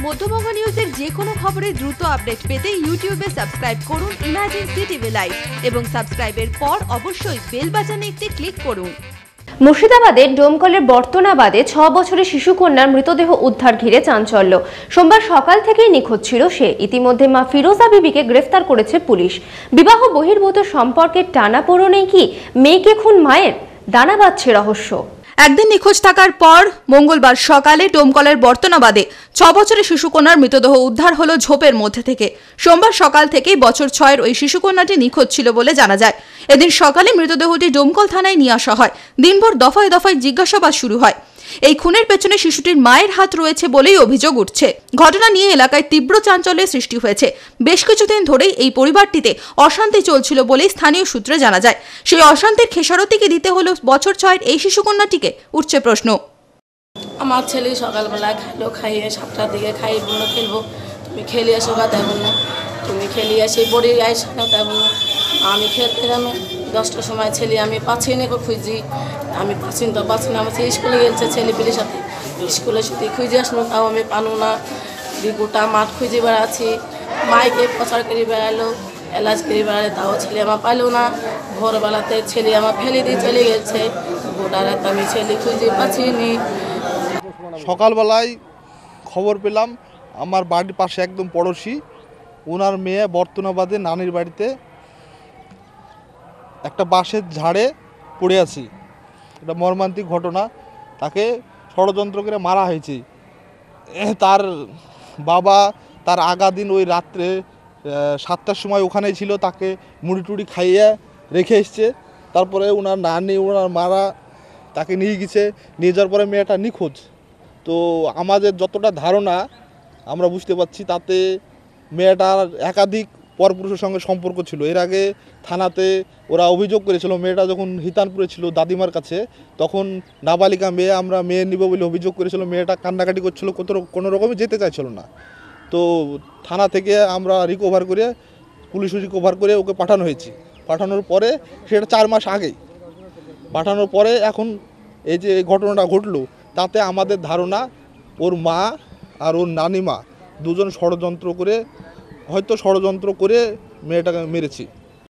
মধ্যবঙ্গ নিউজের যে কোনো খবরের দ্রুত আপডেট পেতে ইউটিউবে সাবস্ক্রাইব করুন ইমার্জেন্সি টিভি লাইভ এবং সাবস্ক্রাইবের পর অবশ্যই বেল বাটনে একটি ক্লিক করুন। মুর্শিদাবাদের ডোমকলের বর্তনাবাদে 6 বছরের শিশুকন্যার মৃতদেহ উদ্ধার ঘিরে চাঞ্চল্য। সোমবার সকাল থেকেই নিখোঁজ ছিল সে। ইতিমধ্যে মা ফিরোজা বিবিকে গ্রেফতার করেছে পুলিশ। বিবাহ বহির্ভূত সম্পর্কের টানাপোড়েনেই কি মেয়েকে খুন মায়ের? দানা বাঁধছে রহস্য। একদিন নিখোঁজ থাকার পর মঙ্গলবার সকালে ডোমকলের বর্তনাবাদে 6 বছরের শিশুকন্যার মৃতদেহ উদ্ধার হলো ঝোপের মধ্যে থেকে। সোমবার সকাল থেকেই বছর 6-এর ওই শিশুকন্যাটি নিখোঁজ ছিল বলে জানা যায়। এদিন সকালে মৃতদেহটি ডোমকল থানায় নিয়ে আসা হয়। দিনভর দফায় দফায় জিজ্ঞাসাবাদ শুরু হয়। এই খুনের পেছনে শিশুটির মায়ের হাত রয়েছে বলেই অভিযোগ উঠছে। ঘটনা নিয়ে এলাকায় তীব্র চাঞ্চল্যের সৃষ্টি হয়েছে। বেশ কিছুদিন ধরেই এই পরিবারটিতে অশান্তি চলছিল বলেই স্থানীয় সূত্রে জানা যায়। সেই অশান্তির খেসারতিকে দিতে হলো বছর 6-এর এই শিশুকন্যাটিকে। উঠছে প্রশ্ন। আমার ছেলে সকালবেলা খাইলো, খাইয়ে 7টার দিকে খাই বললো খেলবো, তুমি খেলে এসো গা, তাই বললো তুমি খেলে এসে বড়ি আইস না, তাই বললো আমি খেলতে যাবো। 10টার সময় ছেলে আমি পাচ্ছি না, খুঁজি আমি পাচ্ছি না, আমার স্কুলে গেছে ছেলে পেলের সাথে, স্কুলে সাথে খুঁজে আসলো, তাও আমি পানো না। গোটা মাঠ খুঁজে বেড়াচ্ছি, মাইকে প্রচার করে বেড়ালো, এলাজ করে বেড়ালে, তাও ছেলে আমার পাইলো না। ভোরবেলাতে ছেলে আমার ফেলে দিয়ে চলে গেছে, গোটা রাত আমি ছেলে খুঁজে পাচ্ছি নি। সকালবেলায় খবর পেলাম আমার বাড়ির পাশে একদম পড়োশি, ওনার মেয়ে বর্তনাবাদে নানির বাড়িতে একটা বাঁশের ঝাড়ে পড়ে আছি। এটা মর্মান্তিক ঘটনা। তাকে ষড়যন্ত্র করে মারা হয়েছে। তার বাবা তার আগা দিন ওই রাত্রে 7টার সময় ওখানেই ছিল, তাকে মুড়ি টুড়ি খাইয়ে রেখে এসছে। তারপরে ওনার নানি ওনার মারা তাকে নিয়ে গেছে, নিয়ে যাওয়ার পরে মেয়েটা নিখোঁজ। তো আমাদের যতটা ধারণা আমরা বুঝতে পারছি, তাতে মেয়েটার একাধিক পরপুরুষের সঙ্গে সম্পর্ক ছিল। এর আগে থানাতে ওরা অভিযোগ করেছিল, মেয়েটা যখন হিতানপুরে ছিল দাদিমার কাছে, তখন নাবালিকা মেয়ে, আমরা মেয়ে নিব বলে অভিযোগ করেছিল। মেয়েটা কান্নাকাটি করছিল, কোনো রকমই যেতে চাইছিল না। তো থানা থেকে আমরা রিকভার করে, পুলিশ রিকভার করে ওকে পাঠানো হয়েছে। পাঠানোর পরে সেটা 4 মাস আগেই পাঠানোর পরে এখন এই যে ঘটনাটা ঘটলো, তাতে আমাদের ধারণা ওর মা আর ওর নানিমা দুজন ষড়যন্ত্র করে মেয়েটাকে মেরেছি।